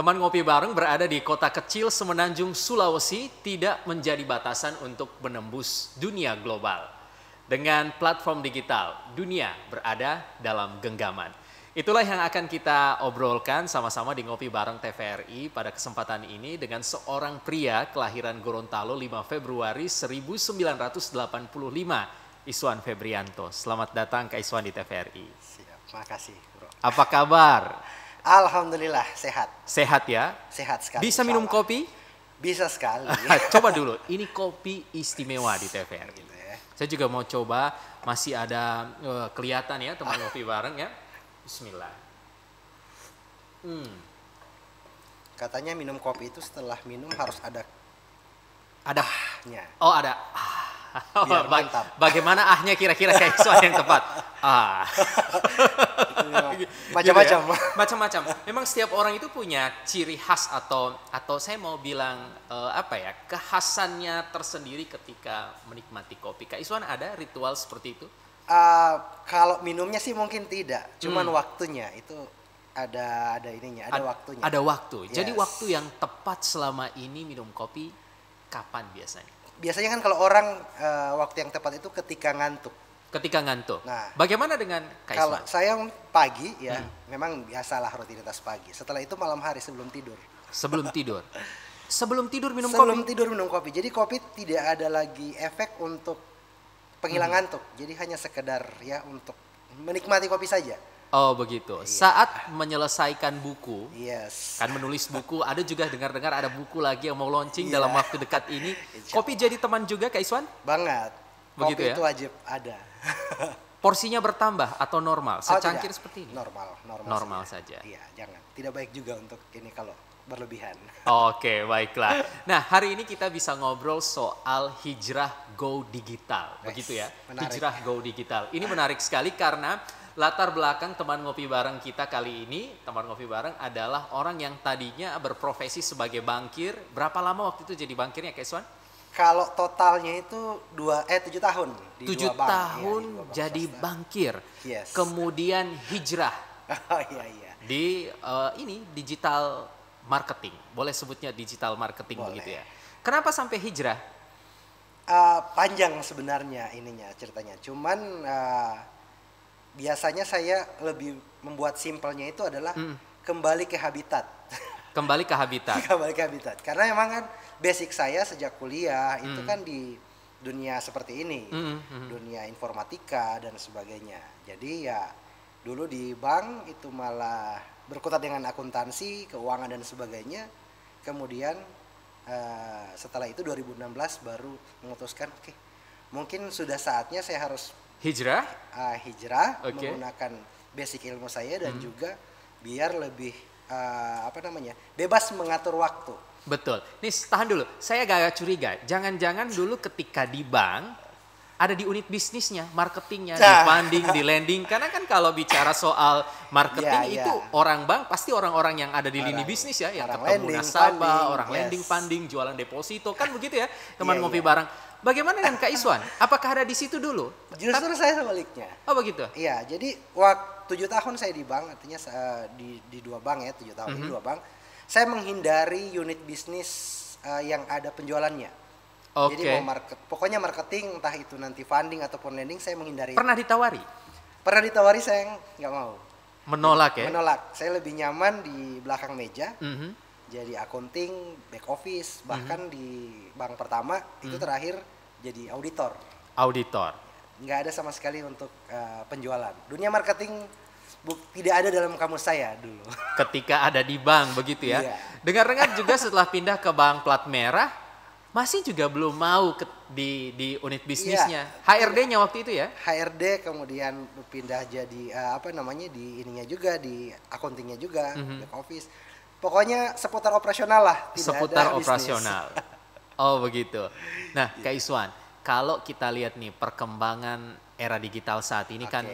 Teman ngopi bareng berada di kota kecil semenanjung Sulawesi tidak menjadi batasan untuk menembus dunia global. Dengan platform digital, dunia berada dalam genggaman. Itulah yang akan kita obrolkan sama-sama di Ngopi Bareng TVRI pada kesempatan ini dengan seorang pria kelahiran Gorontalo 5 Februari 1985, Iswan Febrianto. Selamat datang Kak Iswan di TVRI. Siap, makasih bro. Apa kabar? Alhamdulillah sehat. Sehat ya? Sehat sekali. Bisa minum kopi? Bisa sekali. Coba dulu, ini kopi istimewa di TVRI. Gitu ya. Saya juga mau coba, masih ada kelihatan ya teman ngopi bareng ya. Bismillah. Katanya minum kopi itu setelah minum harus ada ahnya. Oh ada. Biar mantap. Bagaimana ahnya kira-kira kayak Iswan yang tepat? Macam-macam. Gitu ya? Macam-macam. Memang setiap orang itu punya ciri khas atau saya mau bilang kekhasannya tersendiri ketika menikmati kopi. Kak Iswan ada ritual seperti itu? Kalau minumnya sih mungkin tidak, cuman waktunya itu ada ininya, ada waktunya. Ada waktu. Yes. Jadi waktu yang tepat selama ini minum kopi kapan biasanya? Biasanya kan kalau orang waktu yang tepat itu ketika ngantuk. Ketika ngantuk. Nah, bagaimana dengan Kak kalau Iswan? saya pagi ya, memang biasalah rutinitas pagi. Setelah itu malam hari sebelum tidur. Sebelum tidur. Sebelum tidur minum Sebelum kopi. tidur minum kopi. Jadi kopi tidak ada lagi efek untuk penghilang ngantuk. Jadi hanya sekedar ya untuk menikmati kopi saja. Oh begitu. Iya. Saat menyelesaikan buku, Yes. kan menulis buku, ada juga dengar-dengar ada buku lagi yang mau launching Iya. dalam waktu dekat ini. Kopi jadi teman juga Kak Iswan? Banget. Begitu Kopi ya? itu wajib ada. Porsinya bertambah atau normal? Secangkir tidak. seperti ini? Normal saja. Iya, jangan. Tidak baik juga untuk ini kalau berlebihan. Oke, baiklah. Nah, hari ini kita bisa ngobrol soal hijrah go digital, begitu ya? Menarik. Hijrah go digital. Ini menarik sekali karena latar belakang teman ngopi bareng kita kali ini, teman ngopi bareng adalah orang yang tadinya berprofesi sebagai bankir. Berapa lama waktu itu jadi bankirnya, Kak Iswan? Kalau totalnya itu 7 tahun di 7 dua bank. tahun Iya, di dua bank jadi swasta. bankir. Yes. Kemudian hijrah Oh iya. di ini digital marketing. Boleh sebutnya digital marketing Boleh. begitu ya. Kenapa sampai hijrah? Panjang sebenarnya ininya ceritanya. Cuman biasanya saya lebih membuat simpelnya itu adalah kembali ke habitat. Kembali ke habitat. Kembali ke habitat. Karena memang kan basic saya sejak kuliah itu kan di dunia seperti ini. Dunia informatika dan sebagainya. Jadi ya dulu di bank itu malah berkutat dengan akuntansi, keuangan dan sebagainya. Kemudian setelah itu 2016 baru memutuskan oke, mungkin sudah saatnya saya harus Hijrah? hijrah Oke. menggunakan basic ilmu saya dan juga biar lebih bebas mengatur waktu. Betul. Nih tahan dulu, saya agak curiga. Jangan-jangan dulu ketika di bank ada di unit bisnisnya, marketingnya, di funding, di lending. Karena kan kalau bicara soal marketing Iya, itu iya. orang bank pasti orang-orang yang ada di lini bisnis ya, yang orang ketemu lending, nasabah, funding, orang yes. lending, funding, jualan deposito, kan begitu ya, teman Iya, ngopi iya. bareng. Bagaimana dengan Kak Iswan? Apakah ada di situ dulu? Justru saya sebaliknya. Oh begitu. Iya, jadi waktu 7 tahun saya di bank, artinya di dua bank ya, 7 tahun di dua bank. Saya menghindari unit bisnis yang ada penjualannya. Oke. Jadi pokoknya marketing, entah itu nanti funding ataupun lending, saya menghindari. Pernah ditawari? Pernah ditawari, saya nggak mau. Menolak ya? Menolak. Saya lebih nyaman di belakang meja. Mhm. Jadi accounting, back office, bahkan di bank pertama itu terakhir jadi auditor. Auditor. Nggak ada sama sekali untuk penjualan. Dunia marketing tidak ada dalam kamus saya dulu. Ketika ada di bank begitu ya. Iya. Dengar-dengar juga setelah pindah ke bank plat merah masih juga belum mau di unit bisnisnya. HRD-nya waktu itu ya? HRD kemudian pindah jadi di ininya juga, di accountingnya juga, back office. Pokoknya seputar operasional lah. Tidak Seputar ada bisnis. operasional. Oh begitu. Nah Kak Iswan, kalau kita lihat nih perkembangan era digital saat ini kan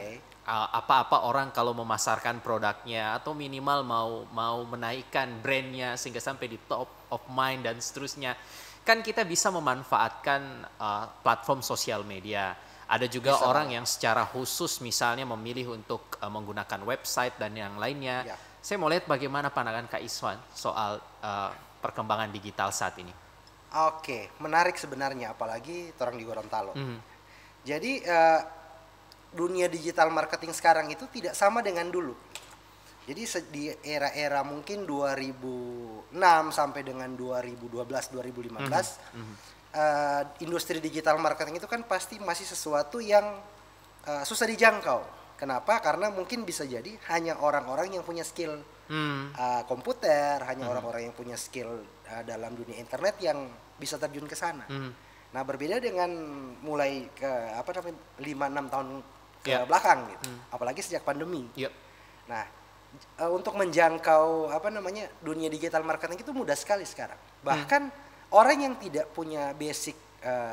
apa-apa orang kalau memasarkan produknya atau minimal mau menaikkan brandnya sehingga sampai di top of mind dan seterusnya, kan kita bisa memanfaatkan platform sosial media. Ada juga orang yang secara khusus misalnya memilih untuk menggunakan website dan yang lainnya. Saya mau lihat bagaimana pandangan Kak Iswan soal perkembangan digital saat ini. Oke, menarik sebenarnya, apalagi orang di Gorontalo. Jadi dunia digital marketing sekarang itu tidak sama dengan dulu. Jadi di era-era mungkin 2006 sampai dengan 2012-2015, industri digital marketing itu kan pasti masih sesuatu yang susah dijangkau. Kenapa? Karena mungkin bisa jadi hanya orang-orang yang punya skill komputer, hanya orang-orang yang punya skill dalam dunia internet yang bisa terjun ke sana. Nah, berbeda dengan mulai ke 5-6 tahun ke belakang gitu. Apalagi sejak pandemi. Nah, untuk menjangkau dunia digital marketing itu mudah sekali sekarang. Bahkan orang yang tidak punya basic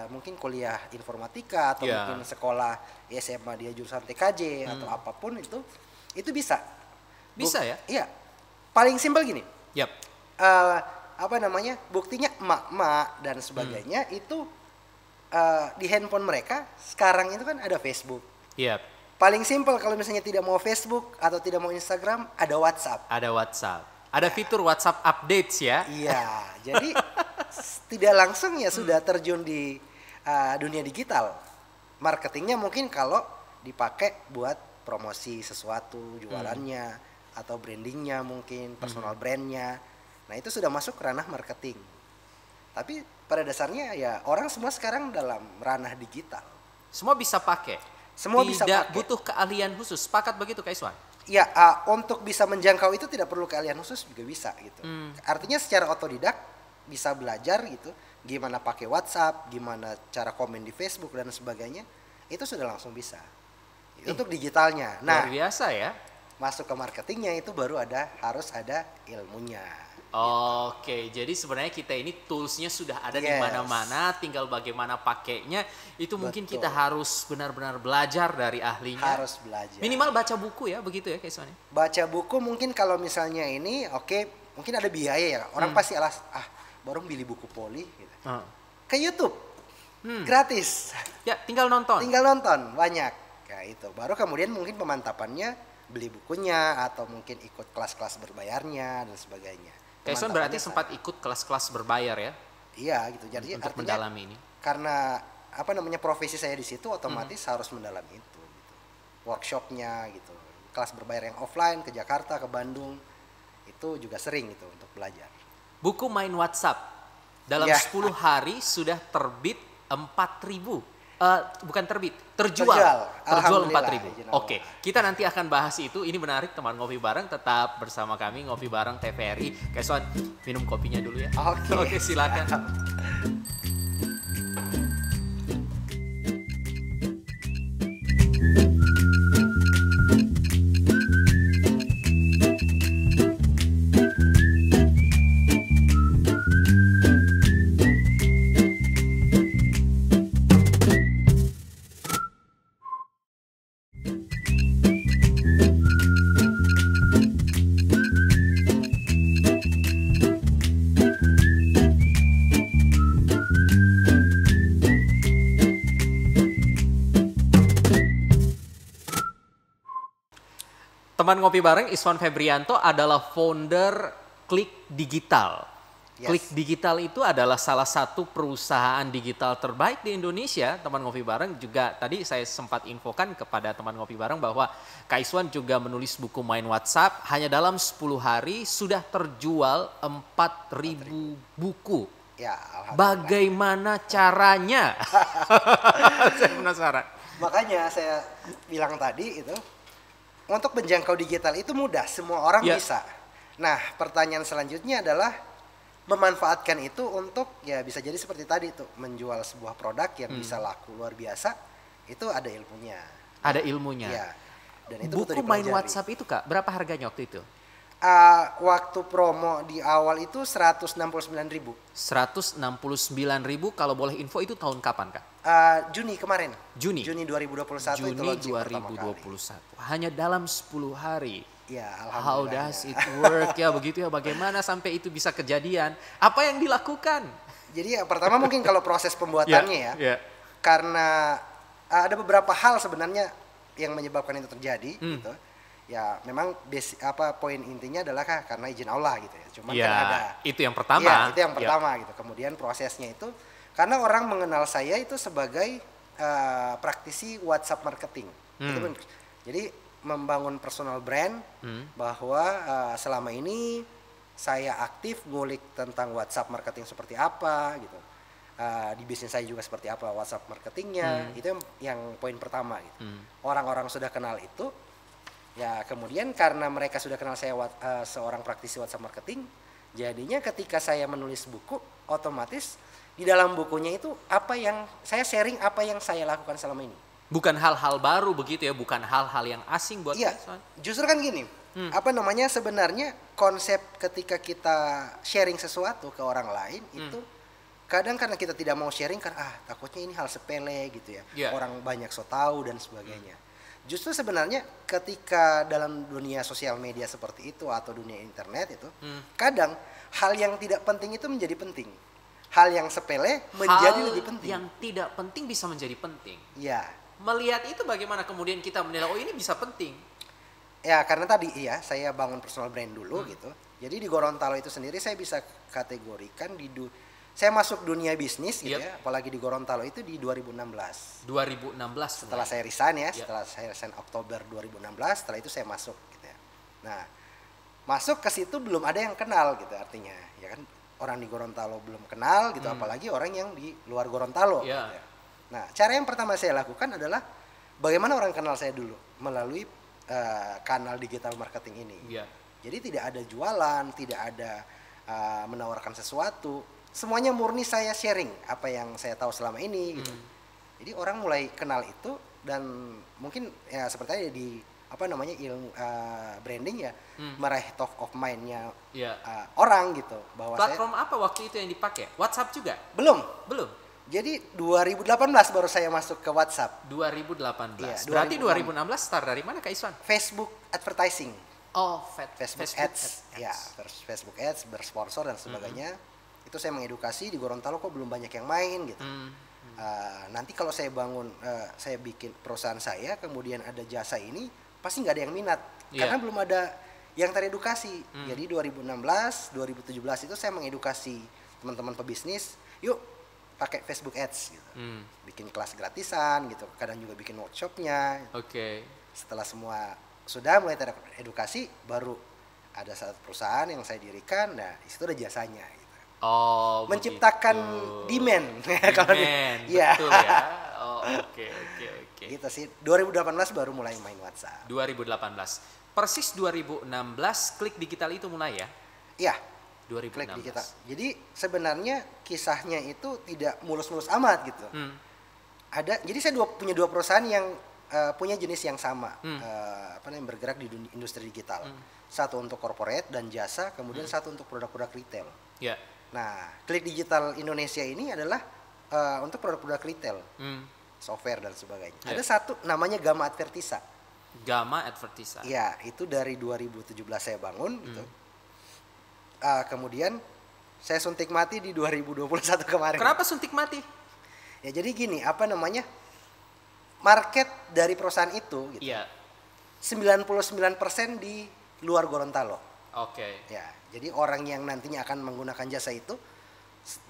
mungkin kuliah informatika atau mungkin sekolah SMA dia jurusan TKJ atau apapun itu bisa. Bisa ya? Iya. Paling simpel gini. Buktinya emak-emak dan sebagainya itu di handphone mereka sekarang itu kan ada Facebook. Paling simpel kalau misalnya tidak mau Facebook atau tidak mau Instagram, ada WhatsApp. Ada fitur WhatsApp updates ya. Iya, jadi tidak langsung ya sudah terjun di dunia digital. Marketingnya mungkin kalau dipakai buat promosi sesuatu, jualannya atau brandingnya mungkin, personal brandnya. Nah, itu sudah masuk ranah marketing. Tapi pada dasarnya ya orang semua sekarang dalam ranah digital. Semua bisa pakai. Tidak butuh keahlian khusus. Sepakat begitu Kak Iswan? Ya, untuk bisa menjangkau itu tidak perlu keahlian khusus juga bisa gitu. Artinya secara otodidak bisa belajar gitu, gimana pakai WhatsApp, gimana cara komen di Facebook dan sebagainya, itu sudah langsung bisa. Untuk digitalnya. Nah, luar biasa ya. Masuk ke marketingnya itu baru harus ada ilmunya. Oke, jadi sebenarnya kita ini toolsnya sudah ada di mana-mana, tinggal bagaimana pakainya. Itu mungkin kita harus benar-benar belajar dari ahlinya. Harus belajar. Minimal baca buku ya, begitu ya Kak Iswan? Baca buku mungkin kalau misalnya ini, mungkin ada biaya ya. Orang pasti baru beli buku poli. Gitu. Ke YouTube, gratis. Ya, tinggal nonton. Banyak. Ya itu. Baru kemudian mungkin pemantapannya beli bukunya atau mungkin ikut kelas-kelas berbayarnya dan sebagainya. Kak Iswan berarti sempat ikut kelas-kelas berbayar ya? Iya gitu. Jadi untuk mendalami ini. Karena profesi saya di situ otomatis harus mendalami itu. Gitu. Workshopnya gitu. Kelas berbayar yang offline ke Jakarta, ke Bandung itu juga sering gitu untuk belajar. Buku main WhatsApp dalam 10 hari sudah terbit 4.000. Bukan terbit, terjual 4.000. Oke, kita nanti akan bahas itu. Ini menarik teman ngopi bareng, tetap bersama kami ngopi bareng TVRI. Kak Iswan, minum kopinya dulu ya. Oke, silakan. Teman ngopi bareng, Iswan Febrianto adalah founder Klik Digital. Klik Digital itu adalah salah satu perusahaan digital terbaik di Indonesia. Teman ngopi bareng juga tadi saya sempat infokan kepada teman ngopi bareng bahwa Kak Iswan juga menulis buku main WhatsApp. Hanya dalam 10 hari sudah terjual 4.000 buku. Ya, bagaimana caranya? Saya penasaran. Makanya saya bilang tadi itu, untuk menjangkau digital itu mudah, semua orang bisa. Nah, pertanyaan selanjutnya adalah memanfaatkan itu untuk ya bisa jadi seperti tadi tuh, menjual sebuah produk yang bisa laku luar biasa, itu ada ilmunya. Ada ilmunya. Ya. Dan itu buku main WhatsApp itu Kak, berapa harganya waktu itu? Waktu promo di awal itu 169.000. 169.000, kalau boleh info itu tahun kapan Kak? Juni kemarin. Juni 2021. Juni 2021. Hanya dalam 10 hari. Ya, how does it work ya, begitu ya, bagaimana sampai itu bisa kejadian? Apa yang dilakukan? Jadi pertama mungkin kalau proses pembuatannya karena ada beberapa hal sebenarnya yang menyebabkan itu terjadi gitu. ya memang poin intinya adalah karena izin Allah gitu ya. Cuman ya, kan ada itu yang pertama. Ya, itu yang pertama gitu. Kemudian prosesnya itu karena orang mengenal saya itu sebagai praktisi WhatsApp marketing. Itu jadi membangun personal brand bahwa selama ini saya aktif ngulik tentang WhatsApp marketing seperti apa gitu. Di bisnis saya juga seperti apa WhatsApp marketingnya. Itu yang poin pertama gitu. Orang-orang sudah kenal itu, ya kemudian karena mereka sudah kenal saya seorang praktisi WhatsApp marketing, jadinya ketika saya menulis buku, otomatis di dalam bukunya itu apa yang saya sharing, apa yang saya lakukan selama ini. Bukan hal-hal baru begitu ya, bukan hal-hal yang asing buat Iya, justru kan gini, sebenarnya konsep ketika kita sharing sesuatu ke orang lain itu kadang karena kita tidak mau sharing kan takutnya ini hal sepele gitu ya, orang banyak so tahu dan sebagainya. Justru sebenarnya ketika dalam dunia sosial media seperti itu atau dunia internet itu kadang hal yang tidak penting itu menjadi penting, hal yang sepele menjadi lebih penting, yang tidak penting bisa menjadi penting. Ya. Melihat itu bagaimana kemudian kita menilai ini bisa penting? Ya karena tadi saya bangun personal brand dulu gitu. Jadi di Gorontalo itu sendiri saya bisa kategorikan saya masuk dunia bisnis gitu ya, apalagi di Gorontalo itu di 2016. 2016 setelah saya resign ya, setelah saya resign Oktober 2016, setelah itu saya masuk gitu ya. Nah, masuk ke situ belum ada yang kenal gitu artinya. Ya kan orang di Gorontalo belum kenal gitu, apalagi orang yang di luar Gorontalo gitu ya. Nah, cara yang pertama saya lakukan adalah bagaimana orang kenal saya dulu melalui kanal digital marketing ini. Jadi tidak ada jualan, tidak ada menawarkan sesuatu, semuanya murni saya sharing apa yang saya tahu selama ini. Gitu. Jadi orang mulai kenal itu dan mungkin ya seperti tadi di ilmu branding ya, meraih top of mind-nya orang gitu. Bahwa platform apa waktu itu yang dipakai? WhatsApp juga? Belum. Jadi 2018 baru saya masuk ke WhatsApp. 2018. Berarti 2016 start dari mana Kak Iswan? Facebook advertising. Oh, Facebook ads. Ya, Facebook ads bersponsor dan sebagainya. Itu saya mengedukasi di Gorontalo kok belum banyak yang main gitu. Nanti kalau saya saya bikin perusahaan saya, kemudian ada jasa ini, pasti nggak ada yang minat. Karena belum ada yang teredukasi. Jadi 2016, 2017 itu saya mengedukasi teman-teman pebisnis, yuk pakai Facebook Ads gitu. Bikin kelas gratisan gitu, kadang juga bikin workshopnya. Setelah semua sudah mulai teredukasi, baru ada satu perusahaan yang saya dirikan, nah di situ ada jasanya gitu. Menciptakan demand. Betul ya. Oke. Gitu sih. 2018 baru mulai main WhatsApp. 2018. Persis 2016 Klik Digital itu mulai ya? Iya. 2016. Klik Digital. Jadi sebenarnya kisahnya itu tidak mulus-mulus amat gitu. Jadi saya punya dua perusahaan yang punya jenis yang sama, bergerak di industri digital. Satu untuk corporate dan jasa, kemudian satu untuk produk-produk retail. Nah, Klik Digital Indonesia ini adalah untuk produk-produk retail, software dan sebagainya. Ada satu namanya Gama Advertisa. Gama Advertisa. Ya, itu dari 2017 saya bangun gitu. Kemudian saya suntik mati di 2021 kemarin. Kenapa suntik mati? Ya jadi gini, market dari perusahaan itu gitu. 99% di luar Gorontalo. Ya, jadi orang yang nantinya akan menggunakan jasa itu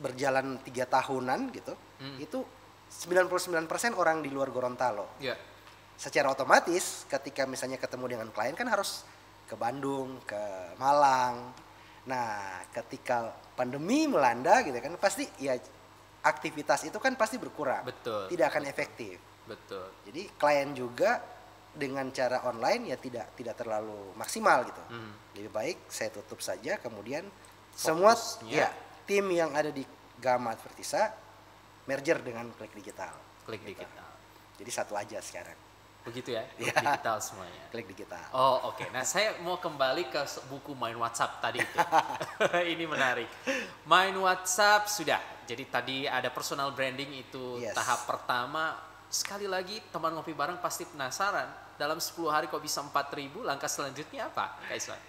berjalan 3 tahunan gitu. Itu 99% orang di luar Gorontalo. Secara otomatis ketika misalnya ketemu dengan klien kan harus ke Bandung, ke Malang. Nah, ketika pandemi melanda gitu kan pasti ya aktivitas itu kan pasti berkurang. Tidak akan efektif. Jadi klien juga dengan cara online ya tidak terlalu maksimal gitu. Lebih baik saya tutup saja, kemudian semua tim yang ada di Gama Advertisa merger dengan Klik Digital. Jadi satu aja sekarang. Begitu ya, digital semuanya. Klik Digital. Oke. Nah, saya mau kembali ke buku Main WhatsApp tadi itu. Ini menarik. Main WhatsApp sudah. Jadi tadi ada personal branding itu tahap pertama. Sekali lagi teman ngopi bareng pasti penasaran. Dalam 10 hari kok bisa 4.000, langkah selanjutnya apa, Kak Iswan?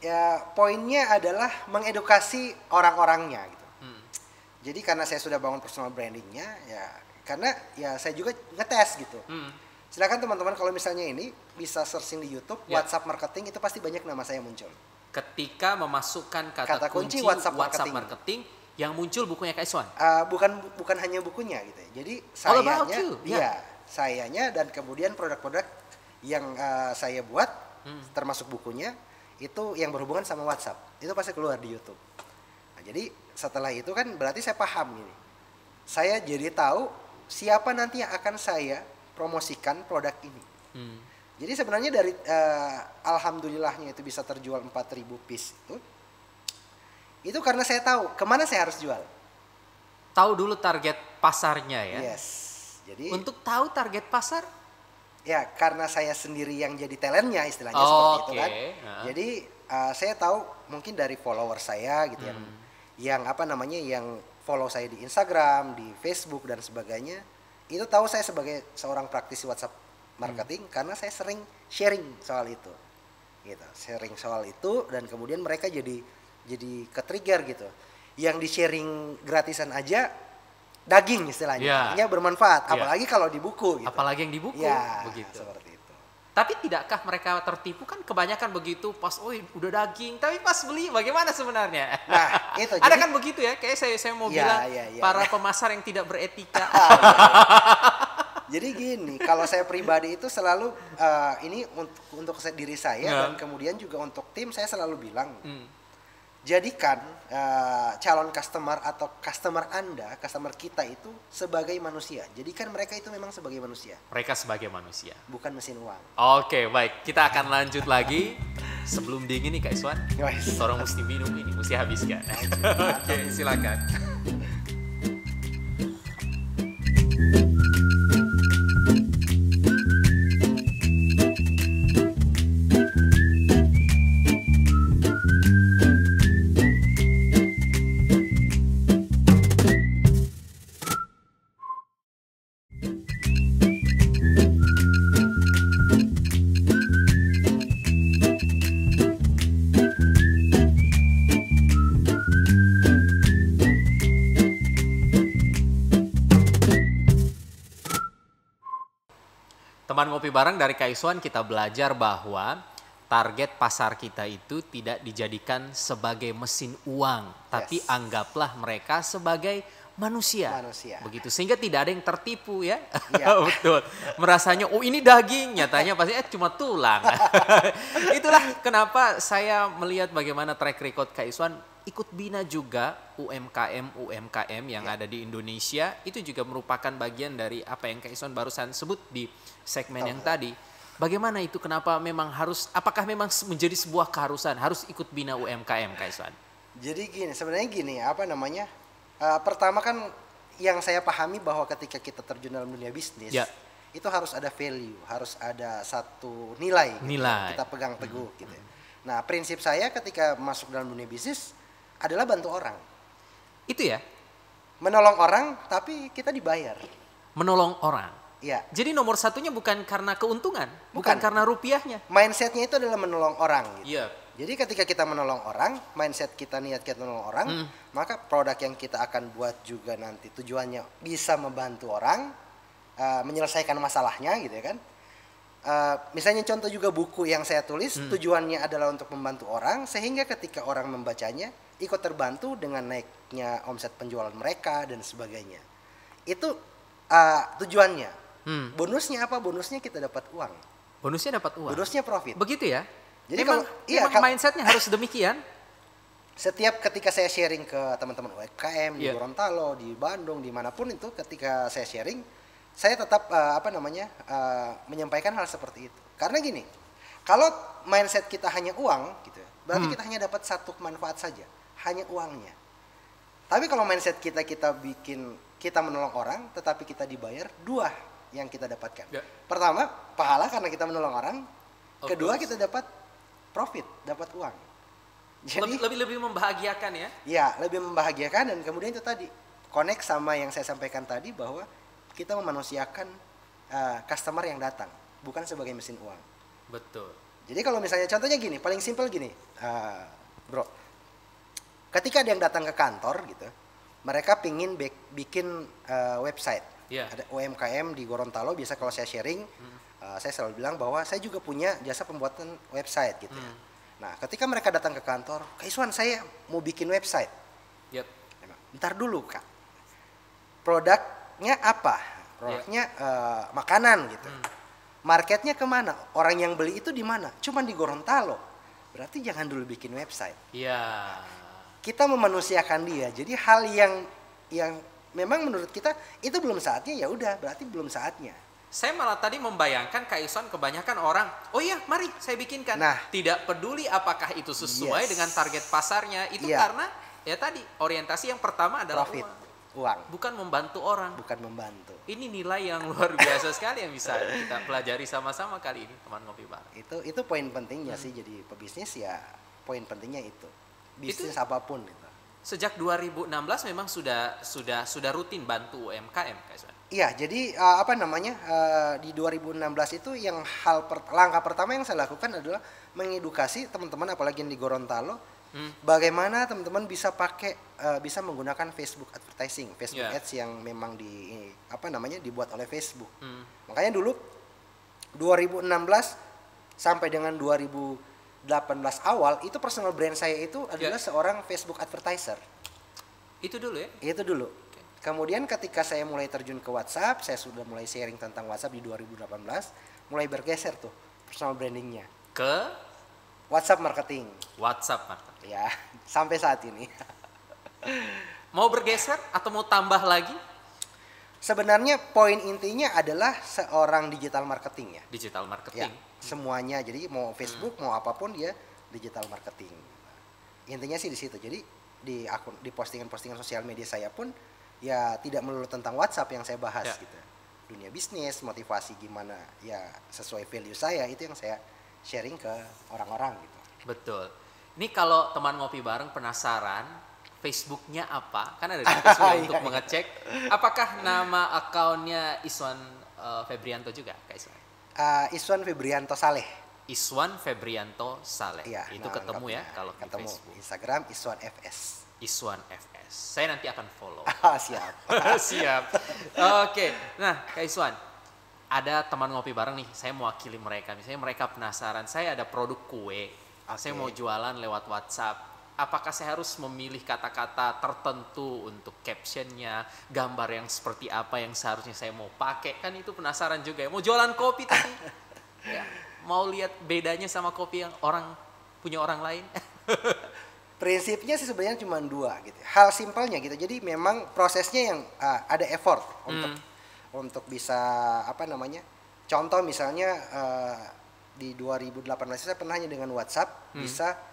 Ya, poinnya adalah mengedukasi orang-orangnya gitu. Jadi karena saya sudah bangun personal brandingnya, ya karena ya saya juga ngetes gitu. Silakan teman-teman kalau misalnya ini bisa searching di YouTube WhatsApp marketing, itu pasti banyak nama saya muncul. Ketika memasukkan kata kunci WhatsApp marketing, yang muncul bukunya Kak Iswan. Bukan hanya bukunya gitu ya. Jadi sayanya dan kemudian produk-produk yang saya buat termasuk bukunya itu yang berhubungan sama WhatsApp. Itu pasti keluar di YouTube. Nah, jadi setelah itu kan berarti saya paham gini. Saya jadi tahu siapa nanti yang akan saya promosikan produk ini. Jadi sebenarnya dari alhamdulillahnya itu bisa terjual 4.000 piece itu karena saya tahu kemana saya harus jual. Tahu dulu target pasarnya ya. Yes. Jadi untuk tahu target pasar, ya karena saya sendiri yang jadi talentnya istilahnya seperti itu kan. Jadi saya tahu mungkin dari follower saya gitu yang follow saya di Instagram, di Facebook dan sebagainya. Itu tahu saya sebagai seorang praktisi WhatsApp marketing karena saya sering sharing soal itu. Gitu. Sharing soal itu dan kemudian mereka jadi ke-trigger gitu. Yang di-sharing gratisan aja daging istilahnya. Artinya bermanfaat, apalagi kalau di buku gitu. Apalagi yang di buku begitu. Seperti itu. Tapi tidakkah mereka tertipu? Kan kebanyakan begitu pas udah daging, tapi pas beli bagaimana sebenarnya? Nah, itu ada kan begitu ya, kayak saya mau bilang para pemasar yang tidak beretika. Jadi gini, kalau saya pribadi itu selalu ini untuk diri saya dan kemudian juga untuk tim saya selalu bilang, jadikan calon customer atau customer Anda, customer kita itu sebagai manusia. Jadikan mereka itu memang sebagai manusia. Mereka sebagai manusia. Bukan mesin uang. Oke, baik. Kita akan lanjut lagi. Sebelum dingin nih Kak Iswan, orang mesti minum ini, mesti habiskan. Oke, silakan. Teman ngopi bareng dari Kak Iswan, kita belajar bahwa target pasar kita itu tidak dijadikan sebagai mesin uang, tapi anggaplah mereka sebagai manusia. Begitu, sehingga tidak ada yang tertipu ya. Betul. Merasanya ini daging, nyatanya pasti cuma tulang. Itulah kenapa saya melihat bagaimana track record Kak Iswan ikut bina juga UMKM yang ada di Indonesia. Itu juga merupakan bagian dari apa yang Kak Iswan barusan sebut di segmen yang tadi. Bagaimana itu, kenapa memang apakah memang menjadi sebuah keharusan harus ikut bina UMKM Kak Iswan? Jadi sebenarnya gini, pertama kan yang saya pahami bahwa ketika kita terjun dalam dunia bisnis, itu harus ada value, harus ada satu nilai. Gitu, kita pegang teguh gitu. Nah, prinsip saya ketika masuk dalam dunia bisnis adalah bantu orang. Itu ya? Menolong orang tapi kita dibayar. Menolong orang? Iya. Jadi nomor satunya bukan karena keuntungan, bukan karena rupiahnya. Mindsetnya itu adalah menolong orang. Gitu. Iya. Jadi ketika kita menolong orang, mindset kita, niat kita menolong orang, maka produk yang kita akan buat juga nanti tujuannya bisa membantu orang menyelesaikan masalahnya gitu ya kan. Misalnya contoh juga buku yang saya tulis, tujuannya adalah untuk membantu orang sehingga ketika orang membacanya ikut terbantu dengan naiknya omset penjualan mereka dan sebagainya. Itu tujuannya. Bonusnya apa? Bonusnya kita dapat uang. Bonusnya dapat uang. Bonusnya profit. Begitu ya? Jadi memang mindsetnya harus demikian. Setiap ketika saya sharing ke teman-teman UMKM di Gorontalo, di Bandung, dimanapun itu, ketika saya sharing, saya tetap menyampaikan hal seperti itu. Karena gini, kalau mindset kita hanya uang, gitu, berarti kita hanya dapat satu manfaat saja, hanya uangnya. Tapi kalau mindset kita bikin kita menolong orang, tetapi kita dibayar, dua yang kita dapatkan. Pertama, pahala karena kita menolong orang. Kedua, kita dapat profit, dapat uang. Jadi lebih membahagiakan ya? Ya, lebih membahagiakan, dan kemudian itu tadi connect sama yang saya sampaikan tadi bahwa kita memanusiakan customer yang datang, bukan sebagai mesin uang. Betul. Jadi kalau misalnya contohnya gini, paling simpel gini, bro. Ketika ada yang datang ke kantor gitu, mereka pingin bikin website. Ada UMKM di Gorontalo, biasa kalau saya sharing, saya selalu bilang bahwa saya juga punya jasa pembuatan website gitu ya. Nah, ketika mereka datang ke kantor, Kak Iswan, saya mau bikin website. Yep. Bentar dulu, Kak. Produknya apa? Produknya makanan gitu. Marketnya kemana? Orang yang beli itu di mana? Cuman di Gorontalo. Berarti jangan dulu bikin website. Iya. Kita memanusiakan dia. Jadi hal yang memang menurut kita itu belum saatnya, ya udah, berarti belum saatnya. Saya malah tadi membayangkan Kak Iswan, kebanyakan orang, oh iya mari saya bikinkan. Nah, tidak peduli apakah itu sesuai dengan target pasarnya. Itu karena ya tadi orientasi yang pertama adalah profit, uang. Bukan membantu orang. Bukan membantu. Ini nilai yang luar biasa sekali yang bisa kita pelajari sama-sama kali ini, teman ngopi bareng. Itu poin pentingnya sih, jadi pebisnis ya, poin pentingnya itu. Bisnis apapun itu. Sejak 2016 memang sudah rutin bantu UMKM, Kak Iswan. Iya, jadi di 2016 itu yang langkah pertama yang saya lakukan adalah mengedukasi teman-teman, apalagi yang di Gorontalo, bagaimana teman-teman bisa bisa menggunakan Facebook advertising, Facebook Ads yang memang dibuat oleh Facebook. Makanya dulu 2016 sampai dengan 2018 awal itu personal brand saya itu adalah seorang Facebook advertiser. Itu dulu ya? Itu dulu. Kemudian ketika saya mulai terjun ke WhatsApp, saya sudah mulai sharing tentang WhatsApp di 2018, mulai bergeser tuh personal brandingnya ke WhatsApp marketing. WhatsApp marketing. Ya, sampai saat ini. Mau bergeser atau mau tambah lagi? Sebenarnya poin intinya adalah seorang digital marketing ya. Digital marketing. Ya, semuanya. Jadi mau Facebook, mau apapun dia digital marketing. Intinya sih di situ. Jadi di postingan-postingan sosial media saya pun ya tidak melulu tentang WhatsApp yang saya bahas gitu. Dunia bisnis, motivasi gimana ya sesuai value saya, itu yang saya sharing ke orang-orang gitu. Betul. Ini kalau teman ngopi bareng penasaran Facebooknya apa, kan ada di Facebook untuk mengecek apakah nama akunnya Iswan Febrianto juga, Kak Iswan? Iswan Febrianto Saleh. Iswan Febrianto Saleh. Ya, itu ketemu ya kalau ketemu di Facebook. Instagram Iswan FS. Iswan FS. Saya nanti akan follow. Siap. Siap. Oke. Nah, Kak Iswan, ada teman ngopi bareng nih. Saya mewakili mereka. Misalnya mereka penasaran. Saya ada produk kue. Saya mau jualan lewat WhatsApp. Apakah saya harus memilih kata-kata tertentu untuk captionnya, gambar yang seperti apa yang seharusnya saya mau pakai? Kan itu penasaran juga ya. Mau jualan kopi tadi. Ya, mau lihat bedanya sama kopi yang punya orang lain. Prinsipnya sih sebenarnya cuma dua gitu. Hal simpelnya gitu. Jadi memang prosesnya yang ada effort untuk bisa contoh misalnya di 2018 saya pernah hanya dengan WhatsApp bisa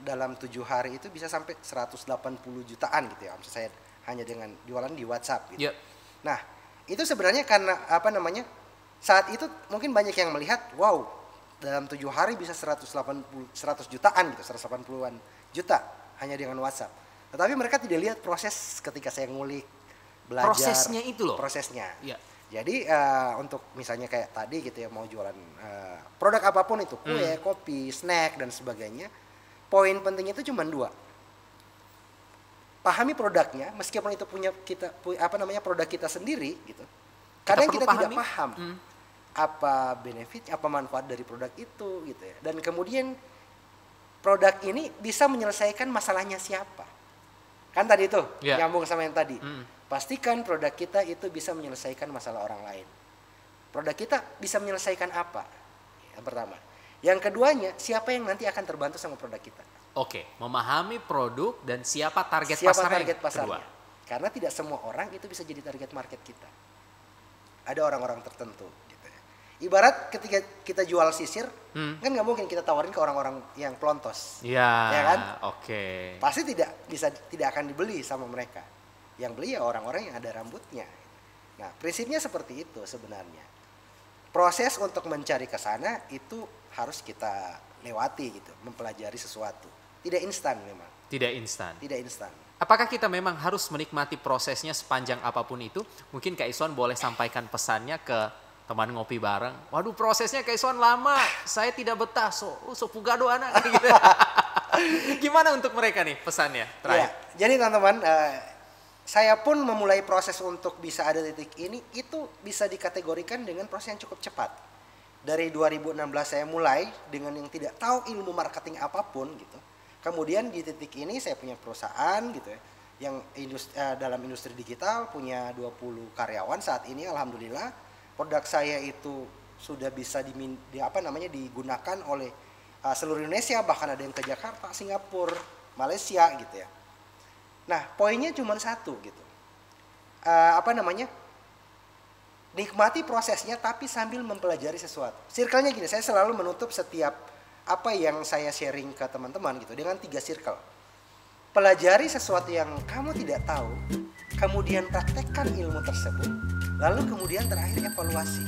dalam 7 hari itu bisa sampai 180 jutaan gitu ya. Maksud saya hanya dengan jualan di WhatsApp gitu. Nah, itu sebenarnya karena saat itu mungkin banyak yang melihat, wow, dalam 7 hari bisa 100 jutaan gitu, 180-an juta hanya dengan WhatsApp. Tetapi mereka tidak lihat proses ketika saya ngulik, belajar. Prosesnya itu loh. Prosesnya. Ya. Jadi untuk misalnya kayak tadi gitu ya, mau jualan produk apapun itu, kue, kopi, snack dan sebagainya, poin pentingnya itu cuma 2. Pahami produknya, meskipun itu punya kita produk kita sendiri gitu. Kadang kita tidak paham apa benefit, apa manfaat dari produk itu gitu ya. Dan kemudian produk ini bisa menyelesaikan masalahnya siapa. Kan tadi itu nyambung sama yang tadi. Pastikan produk kita itu bisa menyelesaikan masalah orang lain. Produk kita bisa menyelesaikan apa? Yang pertama. Yang keduanya, siapa yang nanti akan terbantu sama produk kita? Oke, memahami produk dan siapa target pasarnya. Kedua. Karena tidak semua orang itu bisa jadi target market kita. Ada orang-orang tertentu. Ibarat ketika kita jual sisir, kan nggak mungkin kita tawarin ke orang-orang yang pelontos, ya kan? Oke. Pasti tidak akan dibeli sama mereka. Yang beli ya orang-orang yang ada rambutnya. Nah, prinsipnya seperti itu sebenarnya. Proses untuk mencari ke sana itu harus kita lewati gitu, mempelajari sesuatu. Tidak instan memang. Tidak instan. Tidak instan. Apakah kita memang harus menikmati prosesnya sepanjang apapun itu? Mungkin Kak Iswan boleh sampaikan pesannya ke teman ngopi bareng. Waduh, prosesnya Kak Iswan lama. Saya tidak betah. So pugado anak gitu. Gimana untuk mereka nih pesannya terakhir? Ya, jadi teman-teman, saya pun memulai proses untuk bisa ada titik ini itu bisa dikategorikan dengan proses yang cukup cepat. dari 2016 saya mulai dengan yang tidak tahu ilmu marketing apapun gitu. Kemudian di titik ini saya punya perusahaan gitu ya, yang dalam industri digital punya 20 karyawan saat ini. Alhamdulillah produk saya itu sudah bisa digunakan oleh seluruh Indonesia, bahkan ada yang ke Jakarta, Singapura, Malaysia gitu ya. Nah, poinnya cuma satu gitu. Nikmati prosesnya tapi sambil mempelajari sesuatu. Circle-nya gini, saya selalu menutup setiap apa yang saya sharing ke teman-teman gitu dengan 3 circle. Pelajari sesuatu yang kamu tidak tahu, kemudian praktekkan ilmu tersebut, lalu kemudian terakhir evaluasi.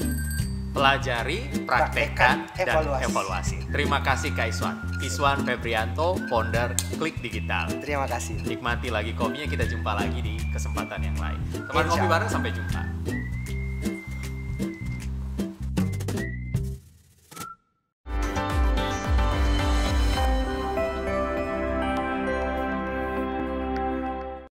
Pelajari, praktekkan, dan evaluasi. Terima kasih Kak Iswan. Iswan Febrianto, founder Klik Digital. Terima kasih. Nikmati lagi kopinya, kita jumpa lagi di kesempatan yang lain. Teman ngopi bareng, sampai jumpa.